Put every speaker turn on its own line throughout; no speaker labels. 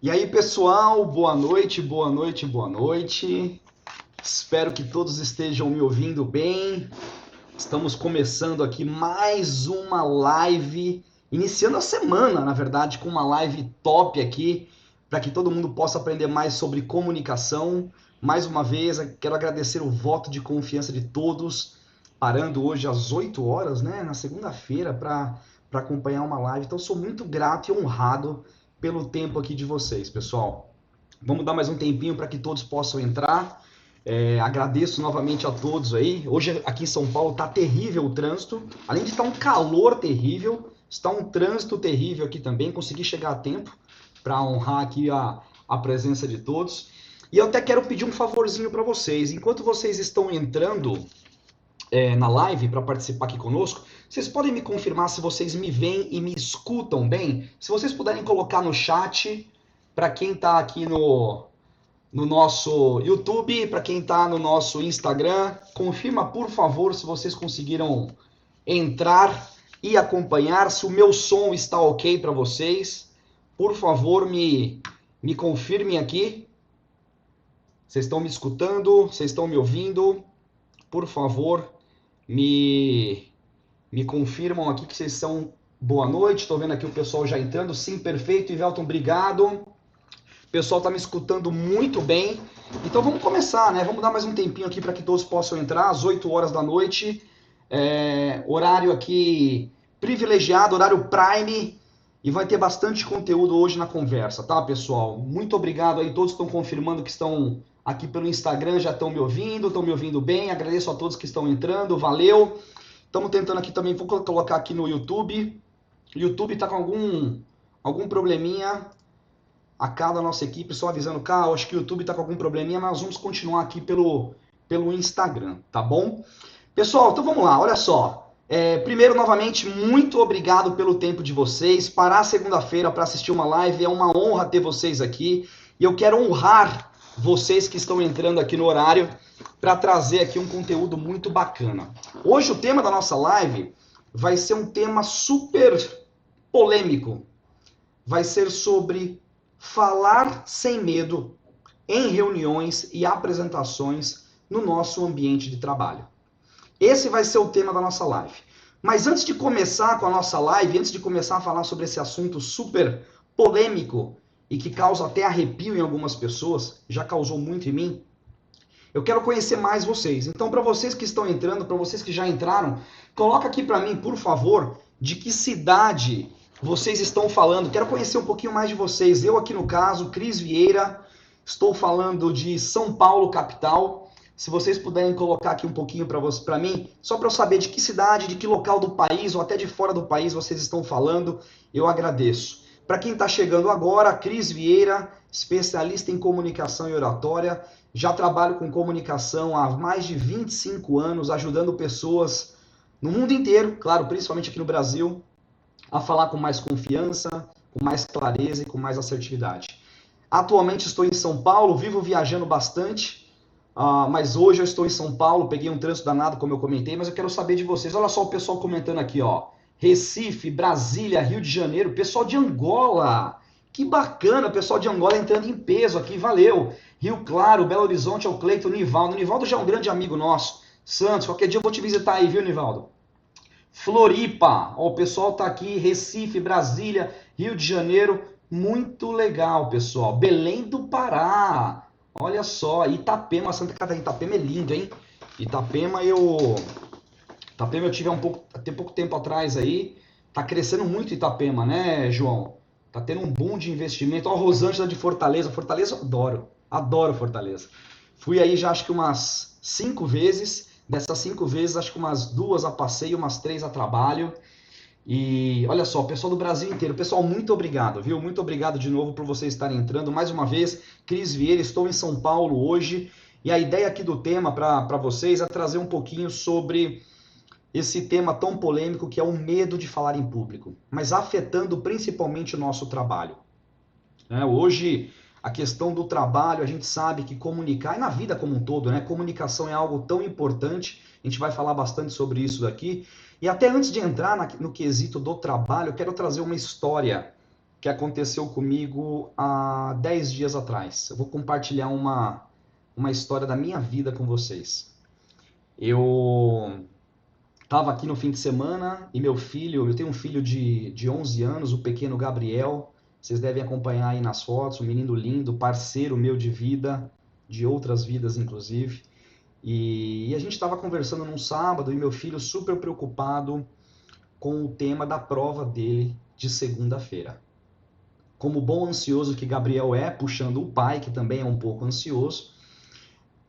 E aí, pessoal, boa noite, boa noite, boa noite. Espero que todos estejam me ouvindo bem. Estamos começando aqui mais uma live, iniciando a semana, na verdade, com uma live top aqui, para que todo mundo possa aprender mais sobre comunicação. Mais uma vez, quero agradecer o voto de confiança de todos, parando hoje às 8 horas, né, na segunda-feira, para acompanhar uma live. Então, sou muito grato e honrado pelo tempo aqui de vocês, pessoal. Vamos dar mais um tempinho para que todos possam entrar. Agradeço novamente a todos aí. Hoje aqui em São Paulo está terrível o trânsito. Além de estar um calor terrível, está um trânsito terrível aqui também. Consegui chegar a tempo para honrar aqui a presença de todos. E eu até quero pedir um favorzinho para vocês. Enquanto vocês estão entrando na live para participar aqui conosco, vocês podem me confirmar se vocês me veem e me escutam bem? Se vocês puderem colocar no chat, para quem está aqui no nosso YouTube, para quem está no nosso Instagram, confirma, por favor, se vocês conseguiram entrar e acompanhar, se o meu som está ok para vocês. Por favor, me confirmem aqui. Vocês estão me escutando? Vocês estão me ouvindo? Por favor, me confirmam aqui que vocês são... Boa noite, estou vendo aqui o pessoal já entrando. Sim, perfeito. Ivelton, obrigado. O pessoal está me escutando muito bem. Então vamos começar, né? Vamos dar mais um tempinho aqui para que todos possam entrar, às 8 horas da noite. Horário aqui privilegiado, horário prime. E vai ter bastante conteúdo hoje na conversa, tá, pessoal? Muito obrigado aí, todos que estão confirmando que estão aqui pelo Instagram, já estão me ouvindo bem. Agradeço a todos que estão entrando, valeu. Estamos tentando aqui também, vou colocar aqui no YouTube. O YouTube está com algum probleminha. A cada nossa equipe, só avisando, cara, acho que o YouTube está com algum probleminha, mas nós vamos continuar aqui pelo Instagram, tá bom? Pessoal, então vamos lá, olha só. Primeiro, novamente, muito obrigado pelo tempo de vocês. Parar segunda-feira para assistir uma live é uma honra ter vocês aqui. E eu quero honrar vocês que estão entrando aqui no horário para trazer aqui um conteúdo muito bacana. Hoje o tema da nossa live vai ser um tema super polêmico. Vai ser sobre falar sem medo em reuniões e apresentações no nosso ambiente de trabalho. Esse vai ser o tema da nossa live. Mas antes de começar com a nossa live, antes de começar a falar sobre esse assunto super polêmico e que causa até arrepio em algumas pessoas, já causou muito em mim, eu quero conhecer mais vocês. Então, para vocês que estão entrando, para vocês que já entraram, coloca aqui para mim, por favor, de que cidade vocês estão falando. Quero conhecer um pouquinho mais de vocês. Eu aqui no caso, Cris Vieira, estou falando de São Paulo, capital. Se vocês puderem colocar aqui um pouquinho para mim, só para eu saber de que cidade, de que local do país ou até de fora do país vocês estão falando, eu agradeço. Para quem está chegando agora, Cris Vieira, especialista em comunicação e oratória. Já trabalho com comunicação há mais de 25 anos, ajudando pessoas no mundo inteiro, claro, principalmente aqui no Brasil, a falar com mais confiança, com mais clareza e com mais assertividade. Atualmente estou em São Paulo, vivo viajando bastante, mas hoje eu estou em São Paulo, peguei um trânsito danado, como eu comentei, mas eu quero saber de vocês. Olha só o pessoal comentando aqui, ó. Recife, Brasília, Rio de Janeiro, pessoal de Angola. Que bacana, pessoal de Angola entrando em peso aqui, valeu. Rio Claro, Belo Horizonte, é o Cleiton, Nivaldo. Nivaldo já é um grande amigo nosso. Santos, qualquer dia eu vou te visitar aí, viu, Nivaldo? Floripa, ó, o pessoal tá aqui, Recife, Brasília, Rio de Janeiro, muito legal, pessoal. Belém do Pará, olha só, Itapema, Santa Catarina, Itapema é lindo, hein? Itapema eu tive até pouco tempo atrás aí, tá crescendo muito Itapema, né, João? Tá tendo um boom de investimento. Ó, Rosângela de Fortaleza, Fortaleza eu adoro Fortaleza. Fui aí já acho que umas 5 vezes. Dessas 5 vezes, acho que umas 2 a passeio, umas 3 a trabalho. E olha só, pessoal do Brasil inteiro. Pessoal, muito obrigado, viu? Muito obrigado de novo por vocês estarem entrando. Mais uma vez, Cris Vieira, estou em São Paulo hoje. E a ideia aqui do tema para vocês é trazer um pouquinho sobre esse tema tão polêmico que é o medo de falar em público, mas afetando principalmente o nosso trabalho. Hoje, a questão do trabalho, a gente sabe que comunicar, e na vida como um todo, né? Comunicação é algo tão importante, a gente vai falar bastante sobre isso daqui. E até antes de entrar no quesito do trabalho, eu quero trazer uma história que aconteceu comigo há 10 dias atrás. Eu vou compartilhar uma história da minha vida com vocês. Eu estava aqui no fim de semana e meu filho, eu tenho um filho de 11 anos, o pequeno Gabriel, vocês devem acompanhar aí nas fotos, um menino lindo, parceiro meu de vida, de outras vidas inclusive. E a gente estava conversando num sábado e meu filho super preocupado com o tema da prova dele de segunda-feira. Como bom ansioso que Gabriel é, puxando o pai, que também é um pouco ansioso,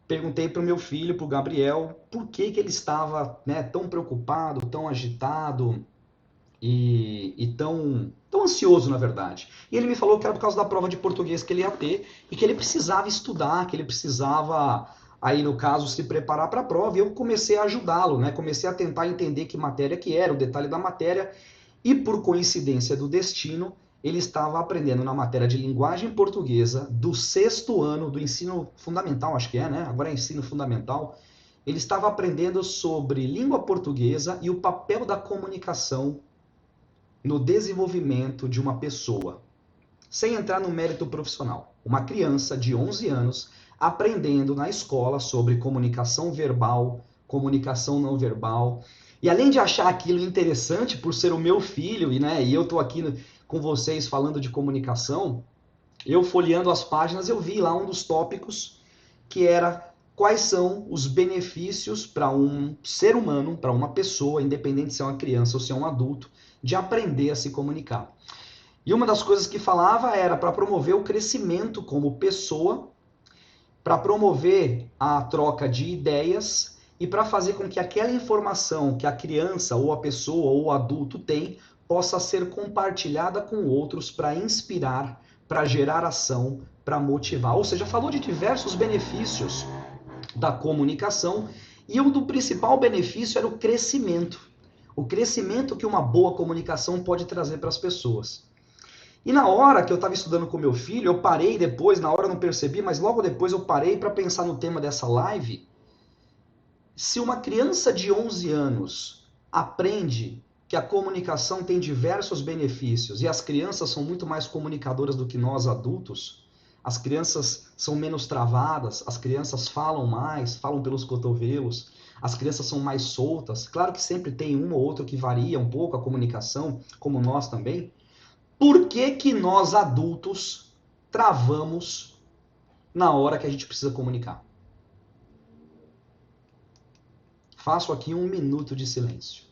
perguntei para o meu filho, para o Gabriel, por que ele estava, né, tão preocupado, tão agitado e tão ansioso, na verdade. E ele me falou que era por causa da prova de português que ele ia ter e que ele precisava estudar, que ele precisava, aí no caso, se preparar para a prova. E eu comecei a ajudá-lo, né? Comecei a tentar entender que matéria que era, o detalhe da matéria. E por coincidência do destino, ele estava aprendendo na matéria de linguagem portuguesa do 6º ano do ensino fundamental, acho que é, né? Agora é ensino fundamental. Ele estava aprendendo sobre língua portuguesa e o papel da comunicação no desenvolvimento de uma pessoa, sem entrar no mérito profissional. Uma criança de 11 anos aprendendo na escola sobre comunicação verbal, comunicação não verbal. E além de achar aquilo interessante por ser o meu filho, e eu estou aqui com vocês falando de comunicação, eu folheando as páginas, eu vi lá um dos tópicos que era quais são os benefícios para um ser humano, para uma pessoa, independente se é uma criança ou se é um adulto, de aprender a se comunicar. E uma das coisas que falava era para promover o crescimento como pessoa, para promover a troca de ideias e para fazer com que aquela informação que a criança ou a pessoa ou o adulto tem possa ser compartilhada com outros para inspirar, para gerar ação, para motivar. Ou seja, falou de diversos benefícios da comunicação e um do principal benefício era o crescimento. O crescimento que uma boa comunicação pode trazer para as pessoas. E na hora que eu estava estudando com meu filho, eu parei depois, na hora eu não percebi, mas logo depois eu parei para pensar no tema dessa live. Se uma criança de 11 anos aprende que a comunicação tem diversos benefícios e as crianças são muito mais comunicadoras do que nós adultos, as crianças são menos travadas, as crianças falam mais, falam pelos cotovelos, as crianças são mais soltas. Claro que sempre tem um ou outro que varia um pouco a comunicação, como nós também. Por que nós adultos travamos na hora que a gente precisa comunicar? Faço aqui 1 minuto de silêncio.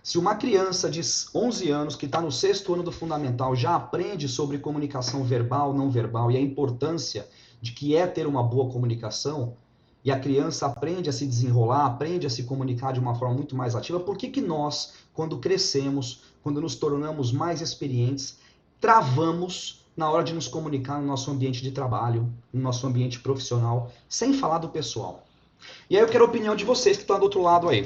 Se uma criança de 11 anos que está no 6º ano do fundamental já aprende sobre comunicação verbal, não verbal e a importância de que é ter uma boa comunicação, e a criança aprende a se desenrolar, aprende a se comunicar de uma forma muito mais ativa, por que nós, quando crescemos, quando nos tornamos mais experientes, travamos na hora de nos comunicar no nosso ambiente de trabalho, no nosso ambiente profissional, sem falar do pessoal? E aí eu quero a opinião de vocês que estão do outro lado aí.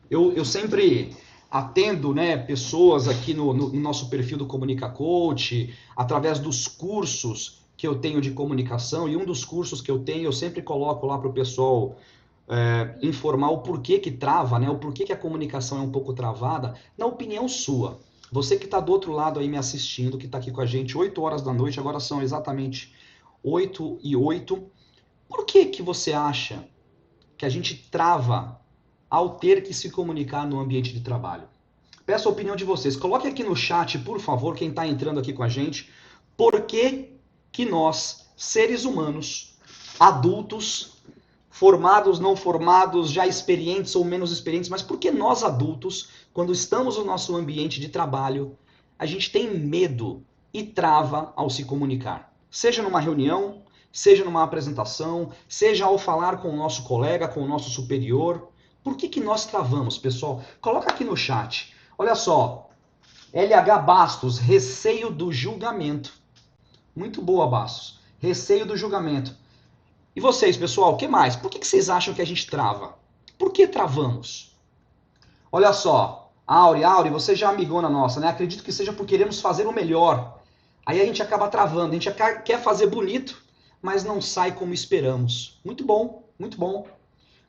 Eu sempre atendo, né, pessoas aqui no nosso perfil do Comunica Coach, através dos cursos que eu tenho de comunicação, e um dos cursos que eu tenho, eu sempre coloco lá para o pessoal informar o porquê que trava, né, o porquê que a comunicação é um pouco travada, na opinião sua. Você que está do outro lado aí me assistindo, que está aqui com a gente, 8 horas da noite, agora são exatamente 8h08. Por que você acha que a gente trava ao ter que se comunicar no ambiente de trabalho? Peço a opinião de vocês. Coloque aqui no chat, por favor, quem está entrando aqui com a gente, por que nós, seres humanos, adultos, formados, não formados, já experientes ou menos experientes, mas por que nós adultos, quando estamos no nosso ambiente de trabalho, a gente tem medo e trava ao se comunicar? Seja numa reunião, seja numa apresentação, seja ao falar com o nosso colega, com o nosso superior. Por que nós travamos, pessoal? Coloca aqui no chat. Olha só, LH Bastos, receio do julgamento. Muito boa, Bastos. Receio do julgamento. E vocês, pessoal, o que mais? Por que vocês acham que a gente trava? Por que travamos? Olha só, Auri, você já é amigona nossa, né? Acredito que seja por queremos fazer o melhor. Aí a gente acaba travando, a gente quer fazer bonito, mas não sai como esperamos. Muito bom, muito bom.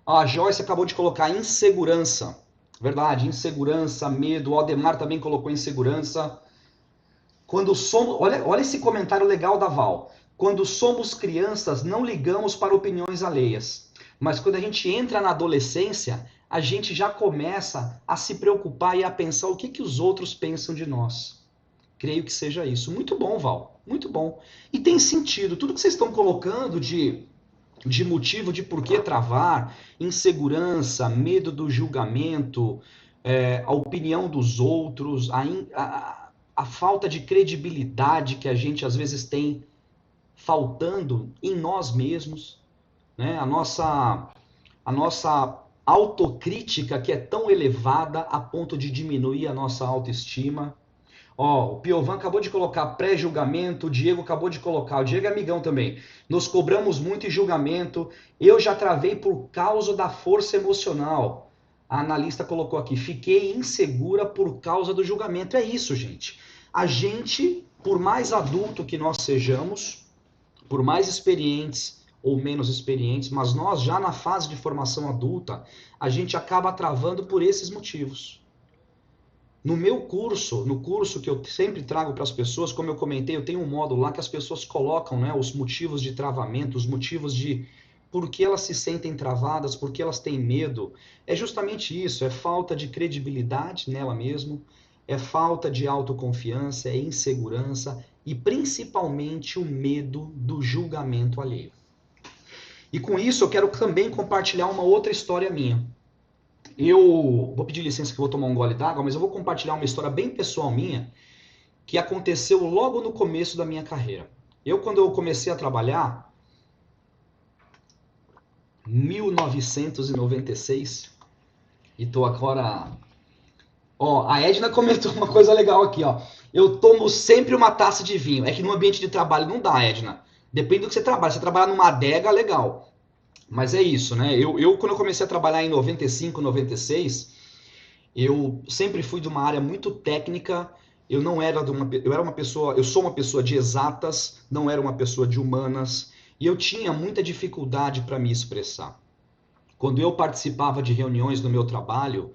A Joyce acabou de colocar insegurança. Verdade, insegurança, medo. O Aldemar também colocou insegurança. Olha esse comentário legal da Val. Quando somos crianças, não ligamos para opiniões alheias. Mas quando a gente entra na adolescência, a gente já começa a se preocupar e a pensar o que os outros pensam de nós. Creio que seja isso. Muito bom, Val. Muito bom. E tem sentido. Tudo que vocês estão colocando de motivo de por que travar, insegurança, medo do julgamento, a opinião dos outros, a falta de credibilidade que a gente às vezes tem faltando em nós mesmos, né? A nossa autocrítica que é tão elevada a ponto de diminuir a nossa autoestima. Ó, o Piovan acabou de colocar pré-julgamento, o Diego acabou de colocar, o Diego é amigão também. Nos cobramos muito em julgamento, eu já travei por causa da força emocional. A analista colocou aqui, fiquei insegura por causa do julgamento. É isso, gente. A gente, por mais adulto que nós sejamos, por mais experientes ou menos experientes, mas nós já na fase de formação adulta, a gente acaba travando por esses motivos. No meu curso, no curso que eu sempre trago para as pessoas, como eu comentei, eu tenho um módulo lá que as pessoas colocam, né, os motivos de travamento, os motivos de por que elas se sentem travadas, por que elas têm medo. É justamente isso, é falta de credibilidade nela mesmo, é falta de autoconfiança, é insegurança e principalmente o medo do julgamento alheio. E com isso eu quero também compartilhar uma outra história minha. Eu vou pedir licença que eu vou tomar um gole d'água, mas eu vou compartilhar uma história bem pessoal minha que aconteceu logo no começo da minha carreira. Quando eu comecei a trabalhar, 1996, e tô agora... Ó, a Edna comentou uma coisa legal aqui, ó. Eu tomo sempre uma taça de vinho. É que no ambiente de trabalho não dá, Edna. Depende do que você trabalha. Se você trabalhar numa adega, legal. Mas é isso, né? Quando eu comecei a trabalhar em 95, 96, eu sempre fui de uma área muito técnica. Eu sou uma pessoa de exatas, não era uma pessoa de humanas, e eu tinha muita dificuldade para me expressar. Quando eu participava de reuniões no meu trabalho,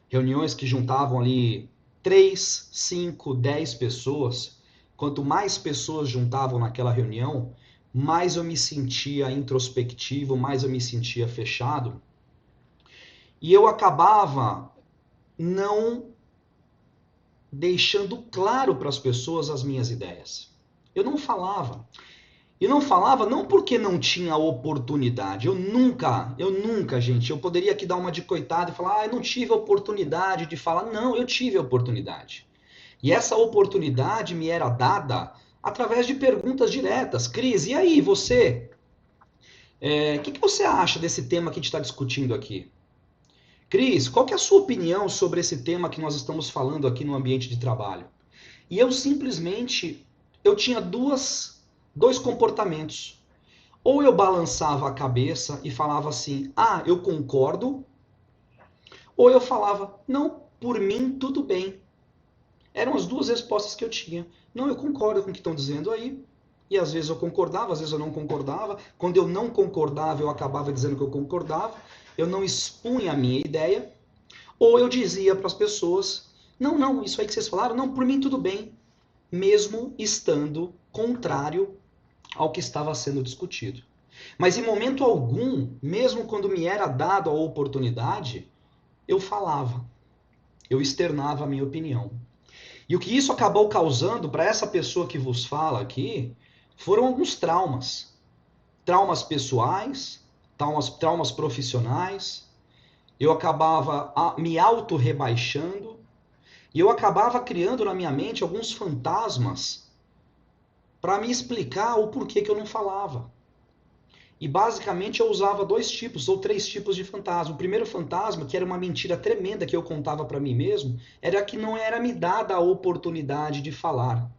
reuniões que juntavam ali 3, 5, 10 pessoas, quanto mais pessoas juntavam naquela reunião, mais eu me sentia introspectivo, mais eu me sentia fechado. E eu acabava não deixando claro para as pessoas as minhas ideias. Eu não falava. E não falava não porque não tinha oportunidade. Eu nunca, gente, eu poderia aqui dar uma de coitado e falar, eu não tive oportunidade de falar. Não, eu tive oportunidade. E essa oportunidade me era dada através de perguntas diretas. Cris, e aí, você? O que você acha desse tema que a gente está discutindo aqui? Cris, qual que é a sua opinião sobre esse tema que nós estamos falando aqui no ambiente de trabalho? E eu simplesmente, eu tinha dois comportamentos. Ou eu balançava a cabeça e falava assim, eu concordo, ou eu falava, não, por mim tudo bem. Eram as duas respostas que eu tinha. Não, eu concordo com o que estão dizendo aí. E às vezes eu concordava, às vezes eu não concordava. Quando eu não concordava, eu acabava dizendo que eu concordava. Eu não expunha a minha ideia. Ou eu dizia para as pessoas, não, isso aí que vocês falaram, não, por mim tudo bem. Mesmo estando contrário ao que estava sendo discutido. Mas em momento algum, mesmo quando me era dado a oportunidade, eu falava. Eu externava a minha opinião. E o que isso acabou causando para essa pessoa que vos fala aqui foram alguns traumas. Traumas pessoais, traumas profissionais. Eu acabava me auto-rebaixando e eu acabava criando na minha mente alguns fantasmas para me explicar o porquê que eu não falava. E basicamente eu usava 2 tipos ou 3 tipos de fantasma. O primeiro fantasma, que era uma mentira tremenda que eu contava para mim mesmo, era que não era me dada a oportunidade de falar.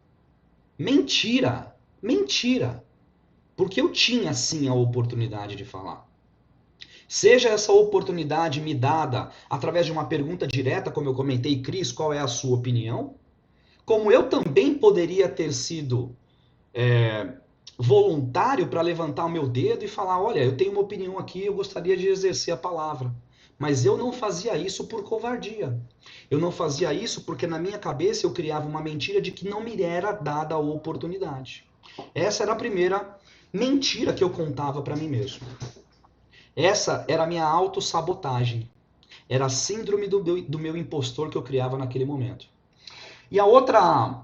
Mentira! Mentira! Porque eu tinha sim a oportunidade de falar. Seja essa oportunidade me dada através de uma pergunta direta, como eu comentei, Cris, qual é a sua opinião? Como eu também poderia ter sido voluntário para levantar o meu dedo e falar, olha, eu tenho uma opinião aqui, eu gostaria de exercer a palavra. Mas eu não fazia isso por covardia. Eu não fazia isso porque na minha cabeça eu criava uma mentira de que não me era dada a oportunidade. Essa era a primeira mentira que eu contava para mim mesmo. Essa era a minha autossabotagem. Era a síndrome do meu impostor que eu criava naquele momento. E a outra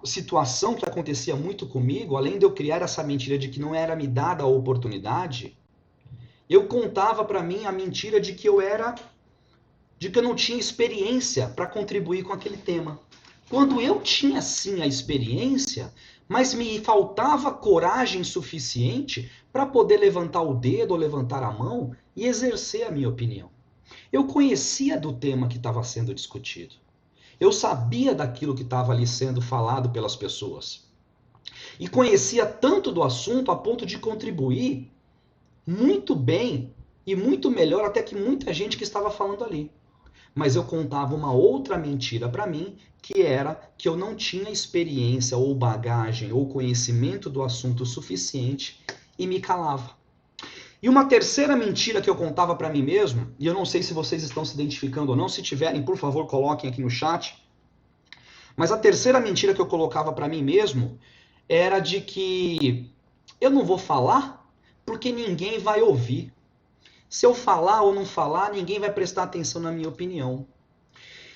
situação que acontecia muito comigo, além de eu criar essa mentira de que não era me dada a oportunidade, eu contava para mim a mentira de que eu não tinha experiência para contribuir com aquele tema. Quando eu tinha sim a experiência, mas me faltava coragem suficiente para poder levantar o dedo ou levantar a mão e exercer a minha opinião. Eu conhecia do tema que estava sendo discutido. Eu sabia daquilo que estava ali sendo falado pelas pessoas. E conhecia tanto do assunto a ponto de contribuir muito bem e muito melhor até que muita gente que estava falando ali. Mas eu contava uma outra mentira para mim, que era que eu não tinha experiência ou bagagem ou conhecimento do assunto suficiente e me calava. E uma terceira mentira que eu contava para mim mesmo, e eu não sei se vocês estão se identificando ou não, se tiverem, por favor, coloquem aqui no chat. Mas a terceira mentira que eu colocava para mim mesmo era de que eu não vou falar porque ninguém vai ouvir. Se eu falar ou não falar, ninguém vai prestar atenção na minha opinião.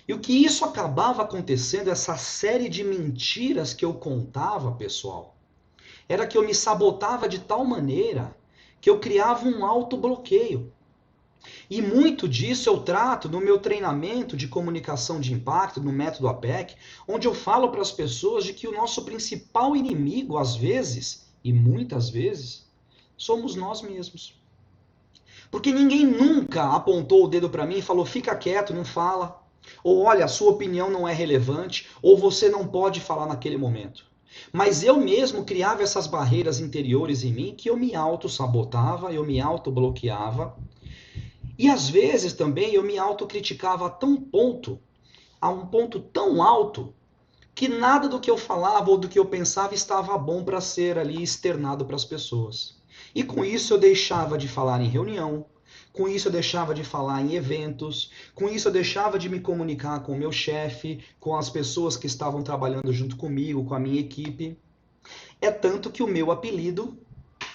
E o que isso acabava acontecendo, essa série de mentiras que eu contava, pessoal, era que eu me sabotava de tal maneira que eu criava um autobloqueio. E muito disso eu trato no meu treinamento de comunicação de impacto, no método APEC, onde eu falo para as pessoas de que o nosso principal inimigo, às vezes, e muitas vezes, somos nós mesmos. Porque ninguém nunca apontou o dedo para mim e falou, fica quieto, não fala. Ou olha, a sua opinião não é relevante, ou você não pode falar naquele momento. Mas eu mesmo criava essas barreiras interiores em mim que eu me auto-sabotava, eu me auto-bloqueava. E às vezes também eu me autocriticava a um ponto tão alto, que nada do que eu falava ou do que eu pensava estava bom para ser ali externado para as pessoas. E com isso eu deixava de falar em reunião, com isso eu deixava de falar em eventos, com isso eu deixava de me comunicar com o meu chefe, com as pessoas que estavam trabalhando junto comigo, com a minha equipe. É tanto que o meu apelido,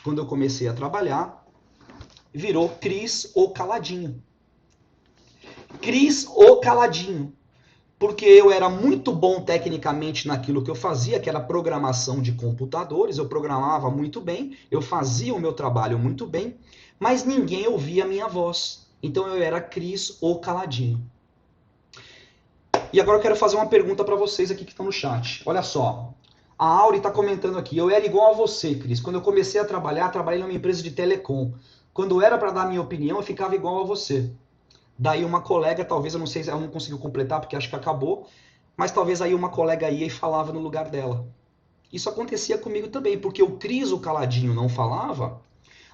quando eu comecei a trabalhar, virou Cris o Caladinho. Cris o Caladinho. Porque eu era muito bom tecnicamente naquilo que eu fazia, que era programação de computadores, eu programava muito bem, eu fazia o meu trabalho muito bem, mas ninguém ouvia a minha voz. Então eu era Cris o Caladinho. E agora eu quero fazer uma pergunta para vocês aqui que estão no chat. Olha só, a Auri está comentando aqui, eu era igual a você, Cris. Quando eu comecei a trabalhar, trabalhei numa empresa de telecom. Quando era para dar minha opinião, eu ficava igual a você. Daí uma colega, talvez, eu não sei se ela não conseguiu completar, porque acho que acabou, mas talvez aí uma colega ia e falava no lugar dela. Isso acontecia comigo também, porque o Cris, o caladinho, não falava,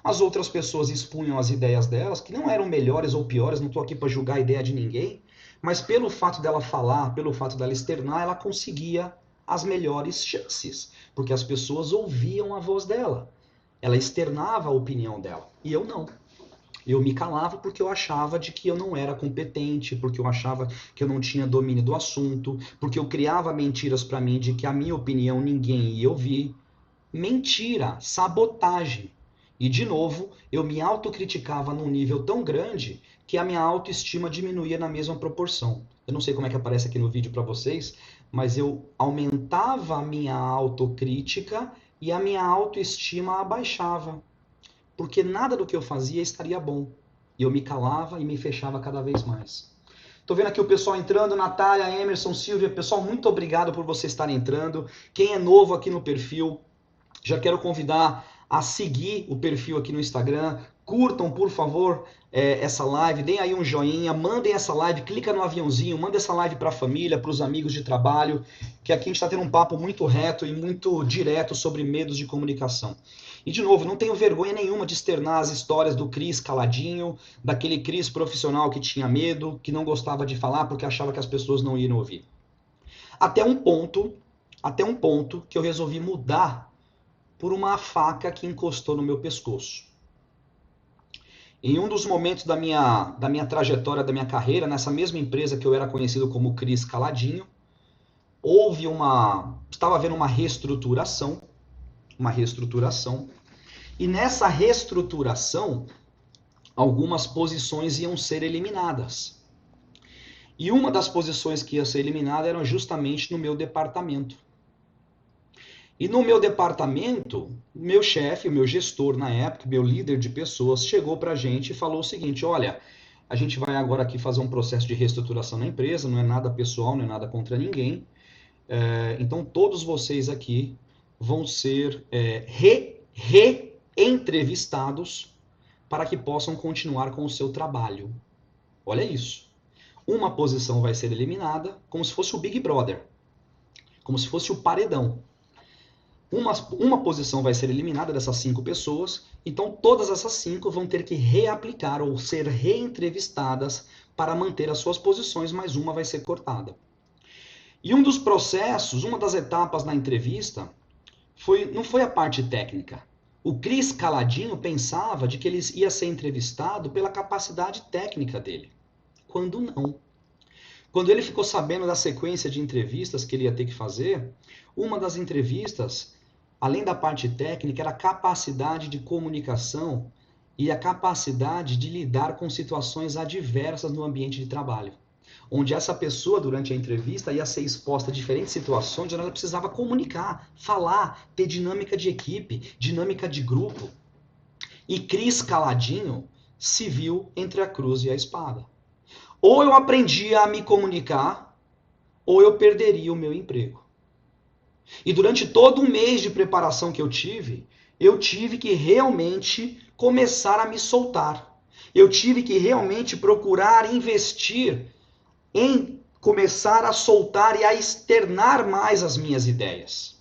as outras pessoas expunham as ideias delas, que não eram melhores ou piores, não estou aqui para julgar a ideia de ninguém, mas pelo fato dela falar, pelo fato dela externar, ela conseguia as melhores chances, porque as pessoas ouviam a voz dela. Ela externava a opinião dela, e eu não. Eu me calava porque eu achava de que eu não era competente, porque eu achava que eu não tinha domínio do assunto, porque eu criava mentiras para mim de que a minha opinião ninguém ia ouvir. Mentira, sabotagem. E de novo, eu me autocriticava num nível tão grande que a minha autoestima diminuía na mesma proporção. Eu não sei como é que aparece aqui no vídeo para vocês, mas eu aumentava a minha autocrítica e a minha autoestima abaixava, porque nada do que eu fazia estaria bom. E eu me calava e me fechava cada vez mais. Tô vendo aqui o pessoal entrando, Natália, Emerson, Silvia, pessoal, muito obrigado por vocês estarem entrando. Quem é novo aqui no perfil, já quero convidar a seguir o perfil aqui no Instagram. Curtam, por favor, essa live, deem aí um joinha, mandem essa live, clica no aviãozinho, manda essa live para a família, para os amigos de trabalho, que aqui a gente está tendo um papo muito reto e muito direto sobre medos de comunicação. E, de novo, não tenho vergonha nenhuma de externar as histórias do Cris caladinho, daquele Cris profissional que tinha medo, que não gostava de falar porque achava que as pessoas não iam ouvir. Até um ponto que eu resolvi mudar por uma faca que encostou no meu pescoço. Em um dos momentos da minha trajetória, da minha carreira, nessa mesma empresa que eu era conhecido como Cris Caladinho, estava havendo uma reestruturação, e nessa reestruturação, algumas posições iam ser eliminadas. E uma das posições que ia ser eliminada era justamente no meu departamento. E no meu departamento, meu chefe, o meu gestor na época, meu líder de pessoas, chegou para a gente e falou o seguinte: olha, a gente vai agora aqui fazer um processo de reestruturação na empresa, não é nada pessoal, não é nada contra ninguém. Então todos vocês aqui vão ser reentrevistados para que possam continuar com o seu trabalho. Olha isso. Uma posição vai ser eliminada, como se fosse o Big Brother, como se fosse o paredão. Uma posição vai ser eliminada dessas 5 pessoas, então todas essas 5 vão ter que reaplicar ou ser reentrevistadas para manter as suas posições, mas uma vai ser cortada. E um dos processos, uma das etapas na entrevista, não foi a parte técnica. O Cris Caladinho pensava de que ele ia ser entrevistado pela capacidade técnica dele, quando não. Quando ele ficou sabendo da sequência de entrevistas que ele ia ter que fazer, uma das entrevistas, além da parte técnica, era a capacidade de comunicação e a capacidade de lidar com situações adversas no ambiente de trabalho. Onde essa pessoa, durante a entrevista, ia ser exposta a diferentes situações onde ela precisava comunicar, falar, ter dinâmica de equipe, dinâmica de grupo. E Cris Caladinho se viu entre a cruz e a espada. Ou eu aprendia a me comunicar, ou eu perderia o meu emprego. E durante todo um mês de preparação que eu tive que realmente começar a me soltar. Eu tive que realmente procurar investir em começar a soltar e a externar mais as minhas ideias.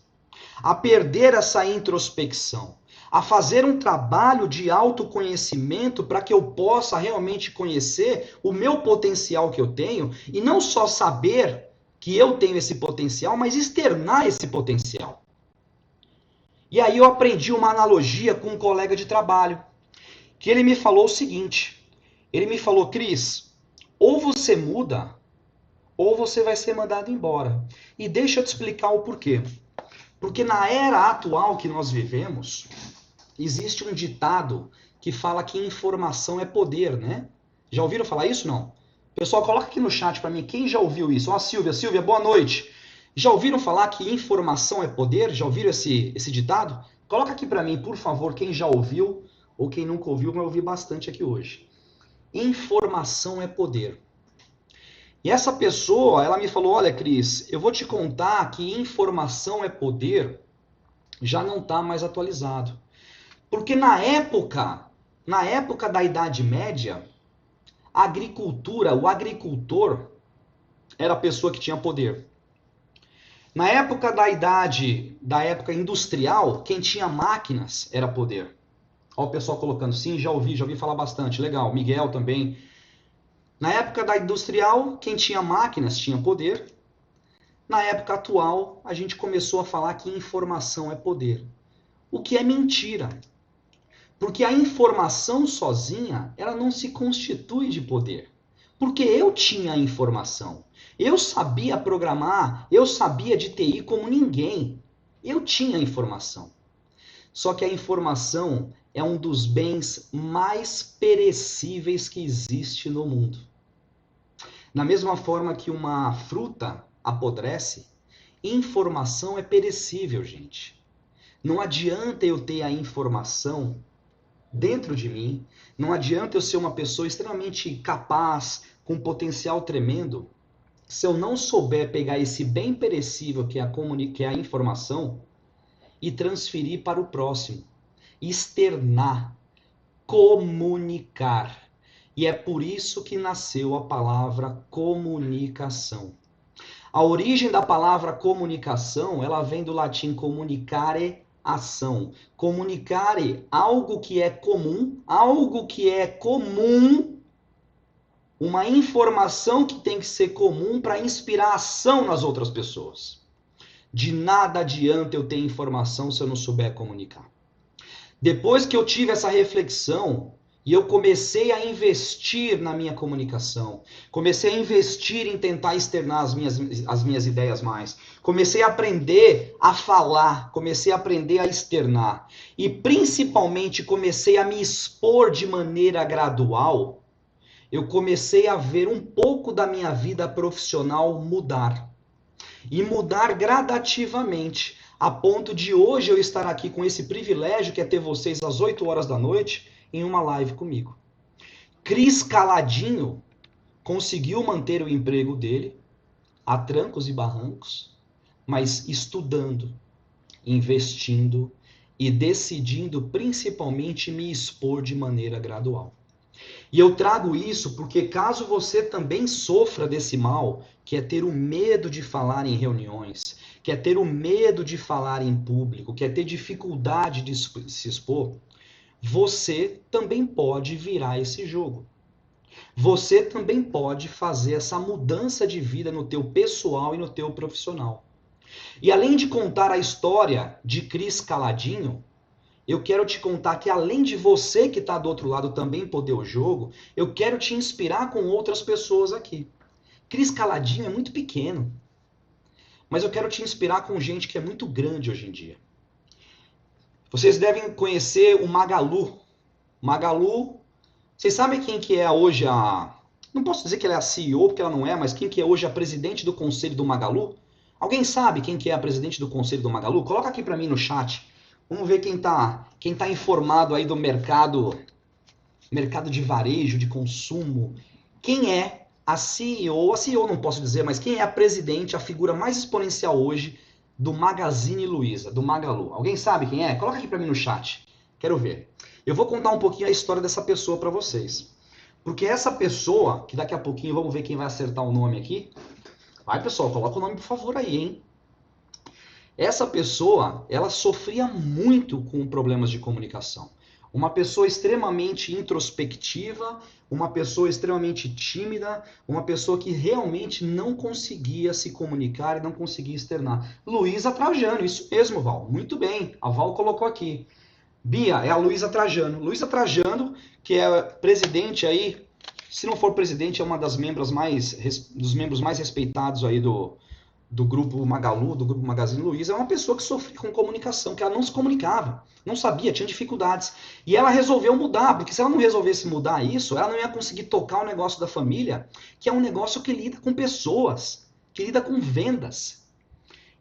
A perder essa introspecção. A fazer um trabalho de autoconhecimento para que eu possa realmente conhecer o meu potencial que eu tenho e não só saber que eu tenho esse potencial, mas externar esse potencial. E aí eu aprendi uma analogia com um colega de trabalho, que ele me falou o seguinte, ele me falou: Cris, ou você muda, ou você vai ser mandado embora. E deixa eu te explicar o porquê. Porque na era atual que nós vivemos, existe um ditado que fala que informação é poder, né? Já ouviram falar isso, não? Pessoal, coloca aqui no chat para mim quem já ouviu isso. Ó, Silvia, boa noite. Já ouviram falar que informação é poder? Já ouviram esse ditado? Coloca aqui para mim, por favor, quem já ouviu ou quem nunca ouviu, vai ouvir bastante aqui hoje. Informação é poder. E essa pessoa, ela me falou: olha, Cris, eu vou te contar que informação é poder já não está mais atualizado. Porque na época da Idade Média, a agricultura, o agricultor era a pessoa que tinha poder. Na época da época industrial, quem tinha máquinas era poder. Olha o pessoal colocando: sim, já ouvi falar bastante, legal. Miguel também. Na época da industrial, quem tinha máquinas tinha poder. Na época atual, a gente começou a falar que informação é poder. O que é mentira. Porque a informação sozinha, ela não se constitui de poder. Porque eu tinha a informação. Eu sabia programar, eu sabia de TI como ninguém. Eu tinha a informação. Só que a informação é um dos bens mais perecíveis que existe no mundo. Da mesma forma que uma fruta apodrece, informação é perecível, gente. Não adianta eu ter a informação dentro de mim, não adianta eu ser uma pessoa extremamente capaz, com potencial tremendo, se eu não souber pegar esse bem perecível que é a informação e transferir para o próximo, externar, comunicar. E é por isso que nasceu a palavra comunicação. A origem da palavra comunicação, ela vem do latim comunicare, ação. Comunicare, algo que é comum, uma informação que tem que ser comum para inspirar ação nas outras pessoas. De nada adianta eu ter informação se eu não souber comunicar. Depois que eu tive essa reflexão, E eu comecei a investir na minha comunicação. Comecei a investir em tentar externar as minhas ideias mais. Comecei a aprender a falar. Comecei a aprender a externar. E principalmente comecei a me expor de maneira gradual. Eu comecei a ver um pouco da minha vida profissional mudar. E mudar gradativamente. A ponto de hoje eu estar aqui com esse privilégio que é ter vocês às 8 horas da noite em uma live comigo. Cris Caladinho conseguiu manter o emprego dele a trancos e barrancos, mas estudando, investindo e decidindo principalmente me expor de maneira gradual. E eu trago isso porque caso você também sofra desse mal, que é ter o medo de falar em reuniões, que é ter o medo de falar em público, que é ter dificuldade de se expor, você também pode virar esse jogo. Você também pode fazer essa mudança de vida no teu pessoal e no teu profissional. E além de contar a história de Cris Caladinho, eu quero te contar que além de você que está do outro lado também poder o jogo, eu quero te inspirar com outras pessoas aqui. Cris Caladinho é muito pequeno, mas eu quero te inspirar com gente que é muito grande hoje em dia. Vocês devem conhecer o Magalu. Magalu, vocês sabem quem que é hoje a... Não posso dizer que ela é a CEO, porque ela não é, mas quem que é hoje a presidente do conselho do Magalu? Alguém sabe quem que é a presidente do conselho do Magalu? Coloca aqui para mim no chat. Vamos ver quem tá informado aí do mercado de varejo, de consumo. Quem é a CEO? A CEO não posso dizer, mas quem é a presidente, a figura mais exponencial hoje do Magazine Luiza, do Magalu? Alguém sabe quem é? Coloca aqui para mim no chat. Quero ver. Eu vou contar um pouquinho a história dessa pessoa para vocês. Porque essa pessoa, que daqui a pouquinho vamos ver quem vai acertar o nome aqui. Vai, pessoal, coloca o nome por favor aí, hein? Essa pessoa, ela sofria muito com problemas de comunicação. Uma pessoa extremamente introspectiva, uma pessoa extremamente tímida, uma pessoa que realmente não conseguia se comunicar e não conseguia externar. Luísa Trajano, isso mesmo, Val. Muito bem, a Val colocou aqui. Bia, é a Luísa Trajano. Luísa Trajano, que é presidente aí, se não for presidente, é uma das membros dos membros mais respeitados aí do grupo Magalu, do grupo Magazine Luiza, é uma pessoa que sofria com comunicação, que ela não se comunicava, não sabia, tinha dificuldades. E ela resolveu mudar, porque se ela não resolvesse mudar isso, ela não ia conseguir tocar o negócio da família, que é um negócio que lida com pessoas, que lida com vendas.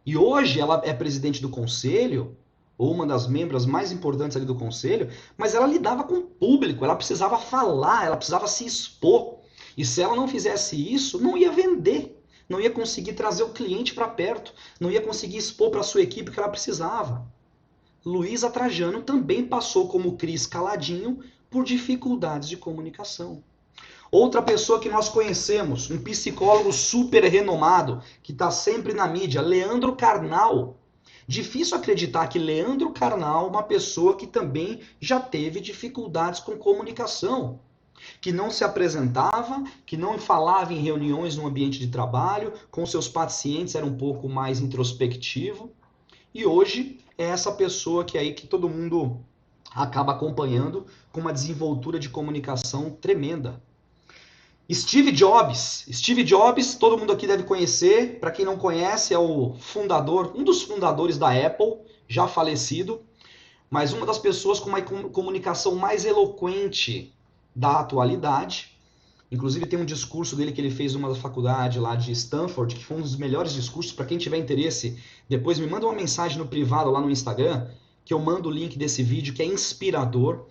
E hoje ela é presidente do conselho, ou uma das membros mais importantes ali do conselho, mas ela lidava com o público, ela precisava falar, ela precisava se expor. E se ela não fizesse isso, não ia vender. Não ia conseguir trazer o cliente para perto, não ia conseguir expor para a sua equipe o que ela precisava. Luísa Trajano também passou, como Cris Caladinho, por dificuldades de comunicação. Outra pessoa que nós conhecemos, um psicólogo super renomado, que está sempre na mídia, Leandro Carnal. Difícil acreditar que Leandro Carnal, uma pessoa que também já teve dificuldades com comunicação, que não se apresentava, que não falava em reuniões no ambiente de trabalho, com seus pacientes era um pouco mais introspectivo. E hoje é essa pessoa que todo mundo acaba acompanhando com uma desenvoltura de comunicação tremenda. Steve Jobs. Steve Jobs, todo mundo aqui deve conhecer. Para quem não conhece, é o fundador, um dos fundadores da Apple, já falecido, mas uma das pessoas com uma comunicação mais eloquente da atualidade. Inclusive tem um discurso dele que ele fez numa faculdade lá de Stanford, que foi um dos melhores discursos. Para quem tiver interesse, depois me manda uma mensagem no privado lá no Instagram, que eu mando o link desse vídeo, que é inspirador.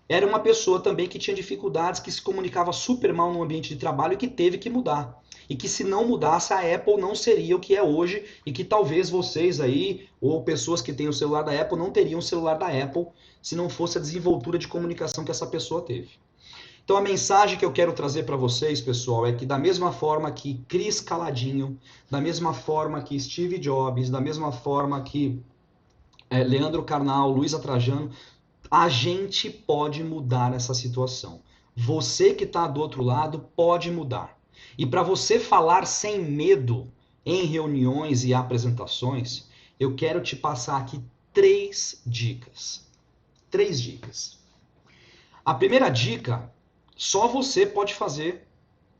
Era uma pessoa também que tinha dificuldades, que se comunicava super mal no ambiente de trabalho e que teve que mudar. E que se não mudasse, a Apple não seria o que é hoje e que talvez vocês aí, ou pessoas que têm o celular da Apple, não teriam o celular da Apple se não fosse a desenvoltura de comunicação que essa pessoa teve. Então a mensagem que eu quero trazer para vocês, pessoal, é que da mesma forma que Cris Caladinho, da mesma forma que Steve Jobs, da mesma forma que Leandro Carnal, Luísa Trajano, a gente pode mudar essa situação. Você que está do outro lado pode mudar. E para você falar sem medo em reuniões e apresentações, eu quero te passar aqui 3 dicas. 3 dicas. A primeira dica, só você pode fazer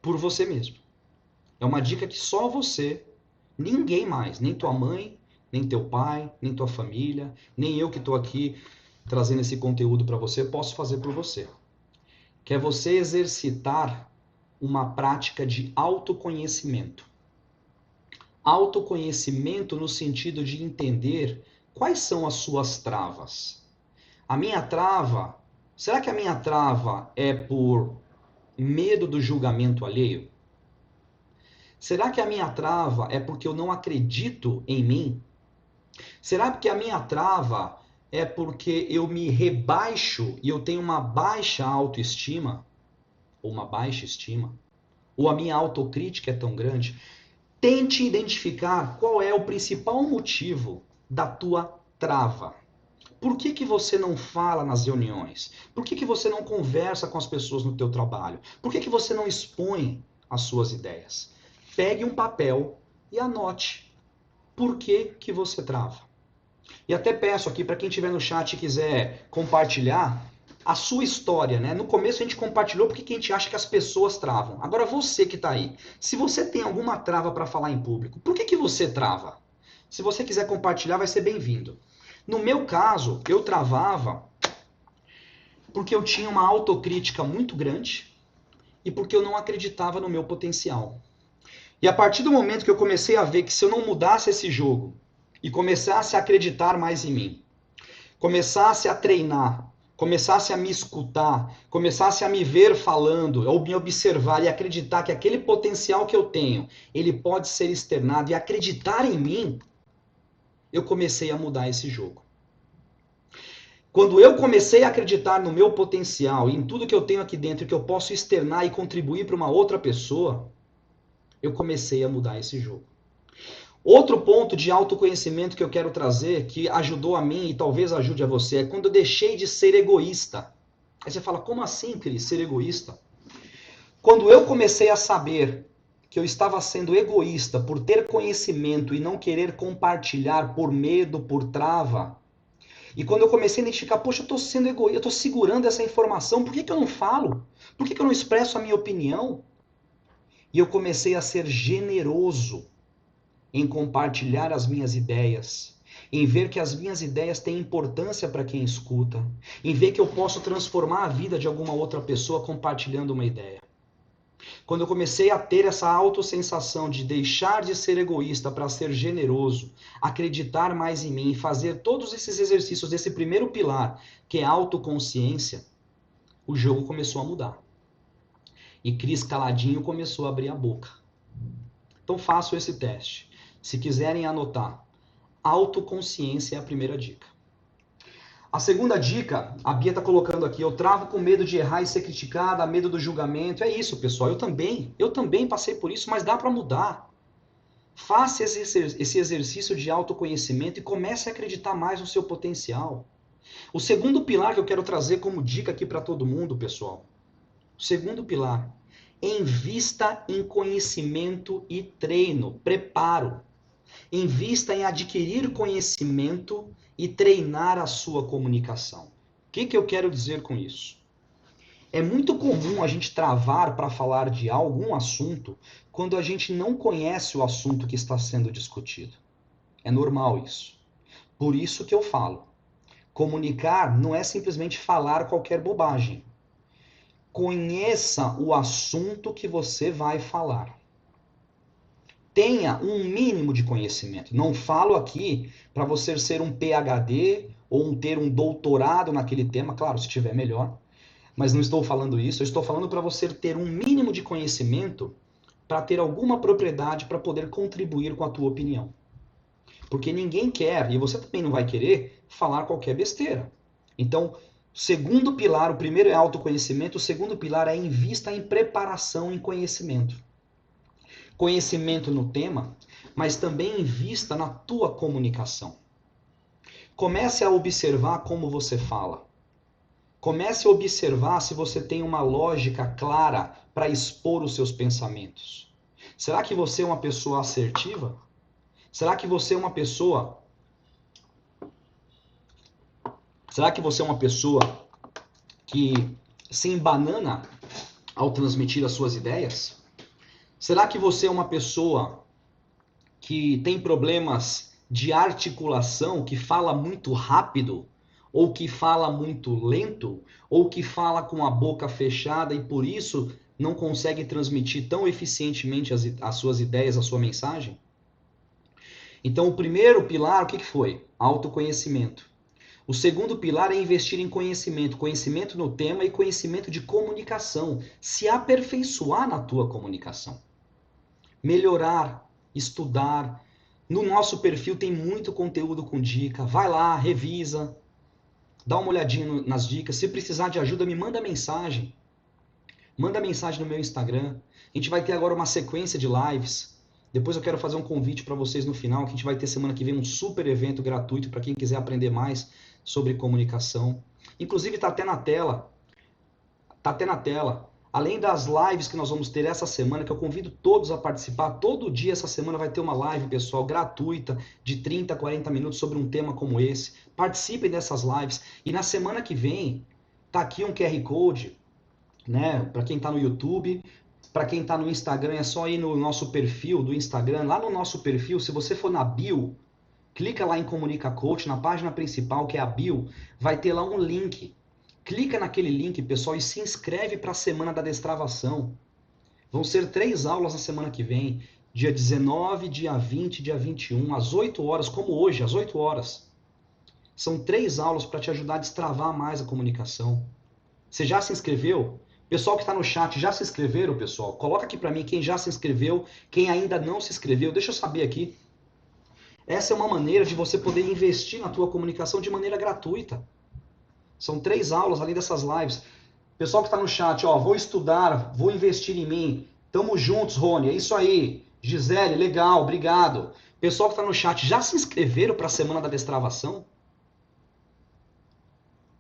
por você mesmo. É uma dica que só você, ninguém mais, nem tua mãe, nem teu pai, nem tua família, nem eu que estou aqui trazendo esse conteúdo para você, posso fazer por você. Que é você exercitar uma prática de autoconhecimento. Autoconhecimento no sentido de entender quais são as suas travas. A minha trava, será que a minha trava é por medo do julgamento alheio? Será que a minha trava é porque eu não acredito em mim? Será que a minha trava é porque eu me rebaixo e eu tenho uma baixa autoestima? Ou uma baixa estima? Ou a minha autocrítica é tão grande? Tente identificar qual é o principal motivo da tua trava. Por que que você não fala nas reuniões? Por que que você não conversa com as pessoas no teu trabalho? Por que que você não expõe as suas ideias? Pegue um papel e anote por que que você trava. E até peço aqui para quem estiver no chat e quiser compartilhar a sua história, né? No começo a gente compartilhou porque a gente acha que as pessoas travam. Agora você que está aí, se você tem alguma trava para falar em público, por que que você trava? Se você quiser compartilhar, vai ser bem-vindo. No meu caso, eu travava porque eu tinha uma autocrítica muito grande e porque eu não acreditava no meu potencial. E a partir do momento que eu comecei a ver que se eu não mudasse esse jogo e começasse a acreditar mais em mim, começasse a treinar, começasse a me escutar, começasse a me ver falando, ou me observar e acreditar que aquele potencial que eu tenho, ele pode ser externado e acreditar em mim, eu comecei a mudar esse jogo. Quando eu comecei a acreditar no meu potencial e em tudo que eu tenho aqui dentro que eu posso externar e contribuir para uma outra pessoa, eu comecei a mudar esse jogo. Outro ponto de autoconhecimento que eu quero trazer, que ajudou a mim e talvez ajude a você, é quando eu deixei de ser egoísta. Aí você fala, como assim, Cris, ser egoísta? Quando eu comecei a saber que eu estava sendo egoísta por ter conhecimento e não querer compartilhar por medo, por trava, e quando eu comecei a identificar, poxa, eu estou sendo egoísta, eu estou segurando essa informação, por que que eu não falo? Por que que eu não expresso a minha opinião? E eu comecei a ser generoso em compartilhar as minhas ideias, em ver que as minhas ideias têm importância para quem escuta, em ver que eu posso transformar a vida de alguma outra pessoa compartilhando uma ideia. Quando eu comecei a ter essa autossensação de deixar de ser egoísta para ser generoso, acreditar mais em mim, fazer todos esses exercícios desse primeiro pilar, que é a autoconsciência, o jogo começou a mudar. E Cris caladinho começou a abrir a boca. Então façam esse teste. Se quiserem anotar, autoconsciência é a primeira dica. A segunda dica, a Bia está colocando aqui, eu travo com medo de errar e ser criticada, medo do julgamento. É isso, pessoal, eu também passei por isso, mas dá para mudar. Faça esse exercício de autoconhecimento e comece a acreditar mais no seu potencial. O segundo pilar que eu quero trazer como dica aqui para todo mundo, pessoal. O segundo pilar, invista em conhecimento e treino, preparo. Invista em adquirir conhecimento e treinar a sua comunicação. O que eu quero dizer com isso? É muito comum a gente travar para falar de algum assunto quando a gente não conhece o assunto que está sendo discutido. É normal isso. Por isso que eu falo. Comunicar não é simplesmente falar qualquer bobagem. Conheça o assunto que você vai falar. Tenha um mínimo de conhecimento. Não falo aqui para você ser um PhD ou ter um doutorado naquele tema, claro, se tiver melhor, mas não estou falando isso, eu estou falando para você ter um mínimo de conhecimento para ter alguma propriedade para poder contribuir com a tua opinião. Porque ninguém quer, e você também não vai querer, falar qualquer besteira. Então, segundo pilar, o primeiro é autoconhecimento, o segundo pilar é invista em preparação em conhecimento. Conhecimento no tema, mas também invista na tua comunicação. Comece a observar como você fala. Comece a observar se você tem uma lógica clara para expor os seus pensamentos. Será que você é uma pessoa assertiva? Será que você é uma pessoa... Será que você é uma pessoa que se embanana ao transmitir as suas ideias? Será que você é uma pessoa que tem problemas de articulação, que fala muito rápido, ou que fala muito lento, ou que fala com a boca fechada e por isso não consegue transmitir tão eficientemente as suas ideias, a sua mensagem? Então, o primeiro pilar, o que foi? Autoconhecimento. O segundo pilar é investir em conhecimento, conhecimento no tema e conhecimento de comunicação, se aperfeiçoar na tua comunicação. Melhorar, estudar. No nosso perfil tem muito conteúdo com dica. Vai lá, revisa, dá uma olhadinha nas dicas. Se precisar de ajuda, me manda mensagem. Manda mensagem no meu Instagram. A gente vai ter agora uma sequência de lives. Depois eu quero fazer um convite para vocês no final, que a gente vai ter semana que vem um super evento gratuito para quem quiser aprender mais sobre comunicação. Inclusive está até na tela. Está até na tela. Além das lives que nós vamos ter essa semana, que eu convido todos a participar, todo dia essa semana vai ter uma live, pessoal, gratuita, de 30 a 40 minutos sobre um tema como esse. Participem dessas lives. E na semana que vem, tá aqui um QR Code, né? Para quem está no YouTube, para quem está no Instagram, é só ir no nosso perfil do Instagram. Lá no nosso perfil, se você for na bio, clica lá em Comunica Coach, na página principal, que é a bio, vai ter lá um link. Clica naquele link, pessoal, e se inscreve para a Semana da Destravação. Vão ser 3 aulas na semana que vem, dia 19, dia 20, dia 21, às 8 horas, como hoje, às 8 horas. São 3 aulas para te ajudar a destravar mais a comunicação. Você já se inscreveu? Pessoal que está no chat, já se inscreveram, pessoal? Coloca aqui para mim quem já se inscreveu, quem ainda não se inscreveu. Deixa eu saber aqui. Essa é uma maneira de você poder investir na tua comunicação de maneira gratuita. São 3 aulas além dessas lives. Pessoal que está no chat, ó, vou estudar, vou investir em mim. Tamo juntos, Rony. É isso aí. Gisele, legal, obrigado. Pessoal que está no chat, já se inscreveram para a Semana da Destravação?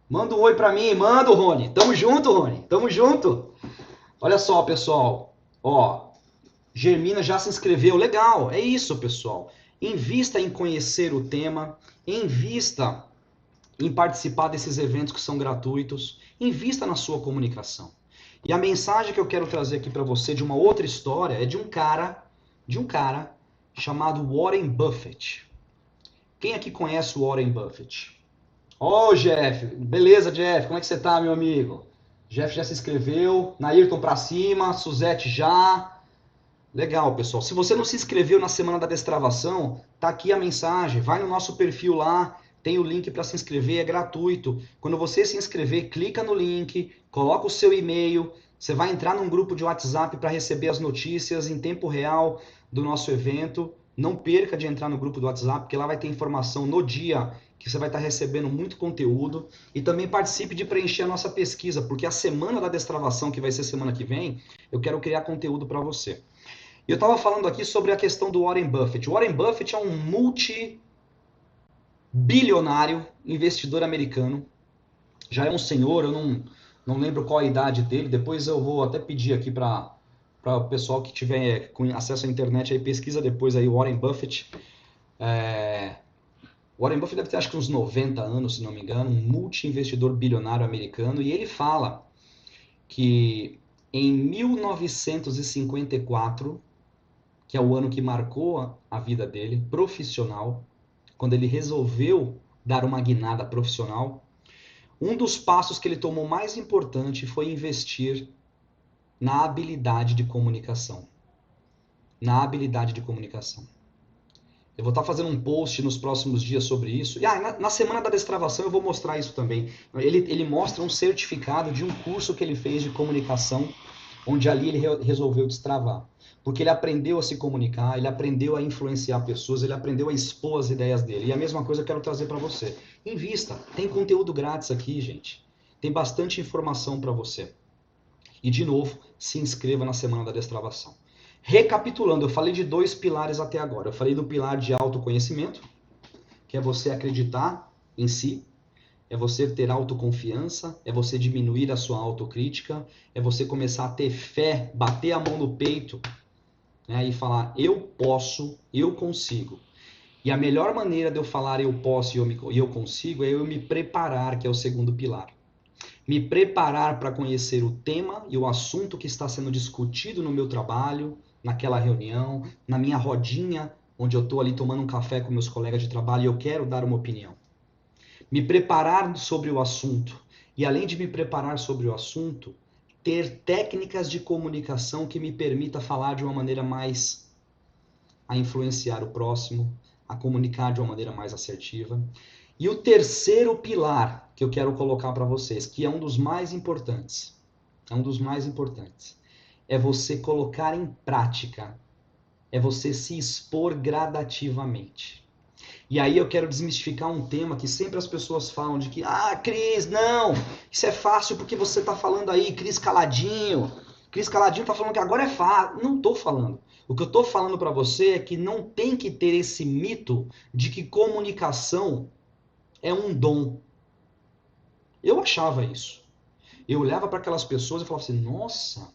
Manda um oi para mim, manda, Rony. Tamo junto, Rony. Tamo junto. Olha só, pessoal. Ó, Germina já se inscreveu. Legal, é isso, pessoal. Invista em conhecer o tema, invista em participar desses eventos que são gratuitos, invista na sua comunicação. E a mensagem que eu quero trazer aqui para você de uma outra história é de um cara chamado Warren Buffett. Quem aqui conhece o Warren Buffett? Ô, Jeff, beleza, Jeff, como é que você tá, meu amigo? Jeff já se inscreveu, Nairton pra cima, Suzete já. Legal, pessoal. Se você não se inscreveu na Semana da Destravação, tá aqui a mensagem. Vai no nosso perfil lá, tem o link para se inscrever, é gratuito. Quando você se inscrever, clica no link, coloca o seu e-mail, você vai entrar num grupo de WhatsApp para receber as notícias em tempo real do nosso evento. Não perca de entrar no grupo do WhatsApp, porque lá vai ter informação no dia que você vai estar recebendo muito conteúdo. E também participe de preencher a nossa pesquisa, porque a Semana da Destravação, que vai ser semana que vem, eu quero criar conteúdo para você. Eu estava falando aqui sobre a questão do Warren Buffett. O Warren Buffett é um multibilionário investidor americano. Já é um senhor, eu não lembro qual a idade dele. Depois eu vou até pedir aqui para o pessoal que tiver acesso à internet, aí pesquisa depois aí o Warren Buffett. O Warren Buffett deve ter acho que uns 90 anos, se não me engano, um multi-investidor bilionário americano. E ele fala que em 1954... que é o ano que marcou a vida dele, profissional, quando ele resolveu dar uma guinada profissional, um dos passos que ele tomou mais importante foi investir na habilidade de comunicação. Na habilidade de comunicação. Eu vou estar fazendo um post nos próximos dias sobre isso. E na Semana da Destravação eu vou mostrar isso também. Ele mostra um certificado de um curso que ele fez de comunicação, onde ali ele resolveu destravar. Porque ele aprendeu a se comunicar, ele aprendeu a influenciar pessoas, ele aprendeu a expor as ideias dele. E a mesma coisa eu quero trazer para você. Invista. Tem conteúdo grátis aqui, gente. Tem bastante informação para você. E, de novo, se inscreva na Semana da Destravação. Recapitulando, eu falei de 2 pilares até agora. Eu falei do pilar de autoconhecimento, que é você acreditar em si, é você ter autoconfiança, é você diminuir a sua autocrítica, é você começar a ter fé, bater a mão no peito, né, e falar, eu posso, eu consigo. E a melhor maneira de eu falar eu posso e eu consigo é eu me preparar, que é o segundo pilar. Me preparar para conhecer o tema e o assunto que está sendo discutido no meu trabalho, naquela reunião, na minha rodinha, onde eu estou ali tomando um café com meus colegas de trabalho e eu quero dar uma opinião. Me preparar sobre o assunto. E além de me preparar sobre o assunto, ter técnicas de comunicação que me permita falar de uma maneira mais a influenciar o próximo, a comunicar de uma maneira mais assertiva. E o terceiro pilar que eu quero colocar para vocês, que é um dos mais importantes, é você colocar em prática, é você se expor gradativamente. E aí eu quero desmistificar um tema que sempre as pessoas falam de que, Cris, não, isso é fácil porque você está falando aí, Cris Caladinho está falando que agora é fácil. Não estou falando. O que eu estou falando para você é que não tem que ter esse mito de que comunicação é um dom. Eu achava isso. Eu olhava para aquelas pessoas e falava assim, nossa,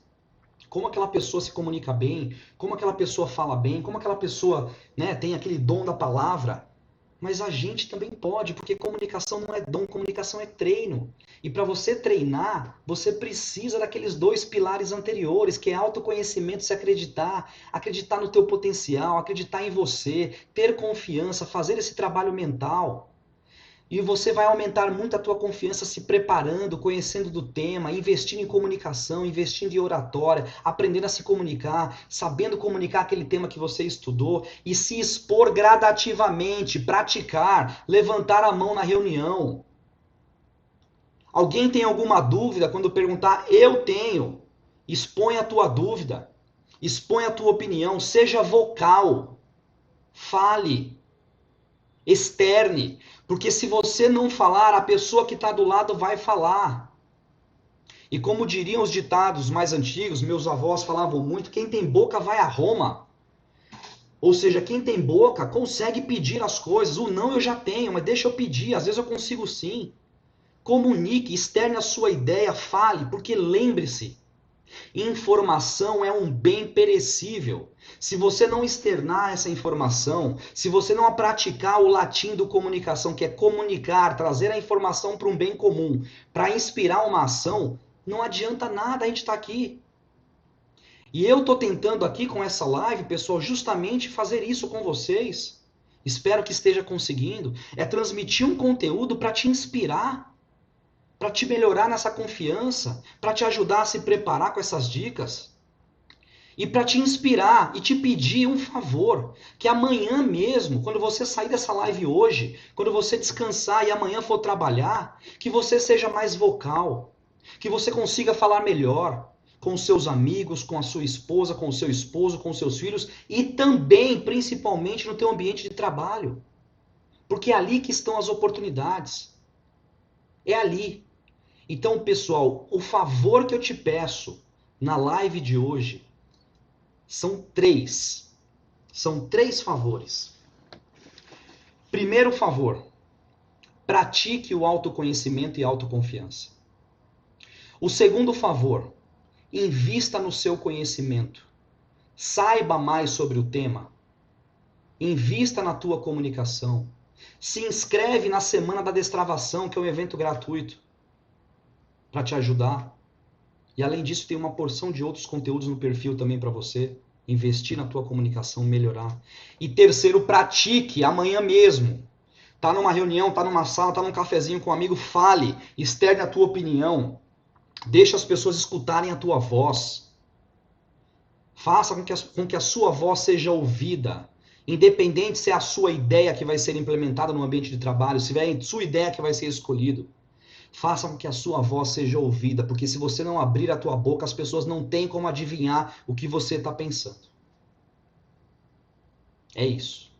como aquela pessoa se comunica bem, como aquela pessoa fala bem, como aquela pessoa, né, tem aquele dom da palavra. Mas a gente também pode, porque comunicação não é dom, comunicação é treino. E para você treinar, você precisa daqueles dois pilares anteriores, que é autoconhecimento, se acreditar, acreditar no teu potencial, acreditar em você, ter confiança, fazer esse trabalho mental. E você vai aumentar muito a tua confiança se preparando, conhecendo do tema, investindo em comunicação, investindo em oratória, aprendendo a se comunicar, sabendo comunicar aquele tema que você estudou e se expor gradativamente, praticar, levantar a mão na reunião. Alguém tem alguma dúvida? Quando perguntar, eu tenho. Expõe a tua dúvida, expõe a tua opinião, seja vocal, fale, externe. Porque se você não falar, a pessoa que está do lado vai falar. E como diriam os ditados mais antigos, meus avós falavam muito, quem tem boca vai a Roma. Ou seja, quem tem boca consegue pedir as coisas. O não eu já tenho, mas deixa eu pedir, às vezes eu consigo sim. Comunique, externe a sua ideia, fale, porque lembre-se, informação é um bem perecível. Se você não externar essa informação, se você não praticar o latim do comunicação, que é comunicar, trazer a informação para um bem comum, para inspirar uma ação, não adianta nada a gente estar aqui. E eu estou tentando aqui com essa live, pessoal, justamente fazer isso com vocês. Espero que esteja conseguindo. É transmitir um conteúdo para te inspirar, para te melhorar nessa confiança, para te ajudar a se preparar com essas dicas e para te inspirar e te pedir um favor, que amanhã mesmo, quando você sair dessa live hoje, quando você descansar e amanhã for trabalhar, que você seja mais vocal, que você consiga falar melhor com os seus amigos, com a sua esposa, com o seu esposo, com os seus filhos e também, principalmente, no teu ambiente de trabalho. Porque é ali que estão as oportunidades. É ali. Então, pessoal, o favor que eu te peço na live de hoje são três. São três favores. Primeiro favor, pratique o autoconhecimento e autoconfiança. O segundo favor, invista no seu conhecimento. Saiba mais sobre o tema. Invista na tua comunicação. Se inscreve na Semana da Destravação, que é um evento gratuito para te ajudar. E além disso, tem uma porção de outros conteúdos no perfil também para você investir na tua comunicação, melhorar. E terceiro, pratique amanhã mesmo. Tá numa reunião, tá numa sala, tá num cafezinho com um amigo, fale, externe a tua opinião. Deixa as pessoas escutarem a tua voz. Faça com que a sua voz seja ouvida. Independente se é a sua ideia que vai ser implementada no ambiente de trabalho, se é a sua ideia que vai ser escolhido. Faça com que a sua voz seja ouvida, porque se você não abrir a tua boca, as pessoas não têm como adivinhar o que você está pensando. É isso.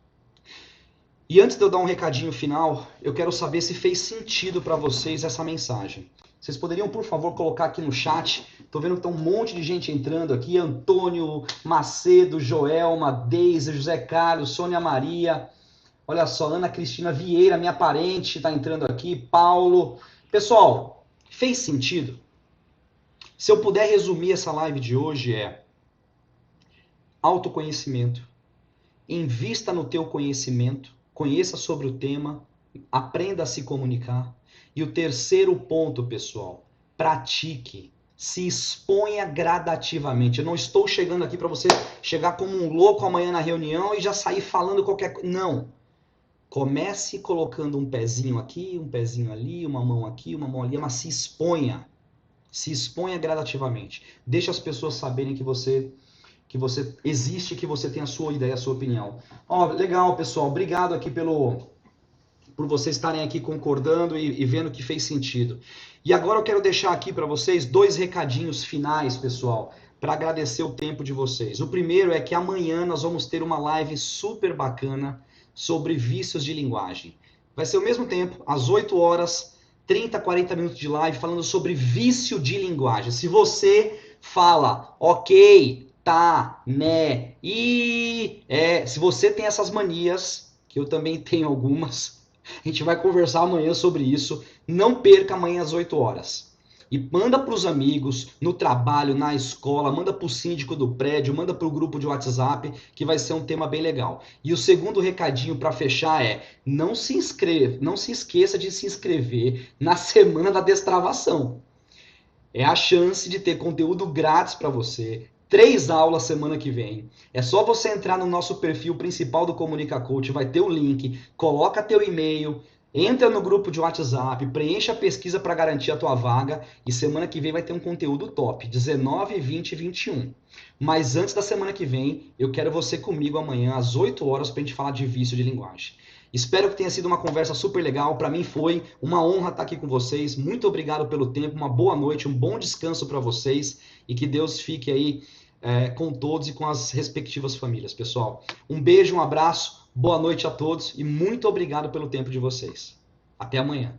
E antes de eu dar um recadinho final, eu quero saber se fez sentido para vocês essa mensagem. Vocês poderiam, por favor, colocar aqui no chat. Estou vendo que tem um monte de gente entrando aqui. Antônio, Macedo, Joelma, Deise, José Carlos, Sônia Maria. Olha só, Ana Cristina Vieira, minha parente, está entrando aqui. Paulo. Pessoal, fez sentido? Se eu puder resumir essa live de hoje é autoconhecimento. Invista no teu conhecimento, conheça sobre o tema, aprenda a se comunicar, E o terceiro ponto, pessoal, pratique. Se exponha gradativamente. Eu não estou chegando aqui para você chegar como um louco amanhã na reunião e já sair falando qualquer coisa. Não. Comece colocando um pezinho aqui, um pezinho ali, uma mão aqui, uma mão ali, mas se exponha. Se exponha gradativamente. Deixe as pessoas saberem que você existe, que você tem a sua ideia, a sua opinião. Ó, legal, pessoal. Obrigado aqui por vocês estarem aqui concordando e vendo que fez sentido. E agora eu quero deixar aqui para vocês 2 recadinhos finais, pessoal, para agradecer o tempo de vocês. O primeiro é que amanhã nós vamos ter uma live super bacana sobre vícios de linguagem. Vai ser o mesmo tempo, às 8 horas, 30, 40 minutos de live falando sobre vício de linguagem. Se você fala, ok, tá, né, se você tem essas manias, que eu também tenho algumas, a gente vai conversar amanhã sobre isso. Não perca amanhã às 8 horas. E manda para os amigos, no trabalho, na escola, manda para o síndico do prédio, manda para o grupo de WhatsApp, que vai ser um tema bem legal. E o segundo recadinho para fechar é: não se esqueça de se inscrever na Semana da Destravação. É a chance de ter conteúdo grátis para você. 3 aulas semana que vem. É só você entrar no nosso perfil principal do Comunica Coach, vai ter o link, coloca teu e-mail, entra no grupo de WhatsApp, preencha a pesquisa para garantir a tua vaga e semana que vem vai ter um conteúdo top, 19, 20 e 21. Mas antes da semana que vem, eu quero você comigo amanhã às 8 horas para a gente falar de vício de linguagem. Espero que tenha sido uma conversa super legal. Para mim foi uma honra estar aqui com vocês. Muito obrigado pelo tempo, uma boa noite, um bom descanso para vocês e que Deus fique aí com todos e com as respectivas famílias, pessoal. Um beijo, um abraço, boa noite a todos e muito obrigado pelo tempo de vocês. Até amanhã.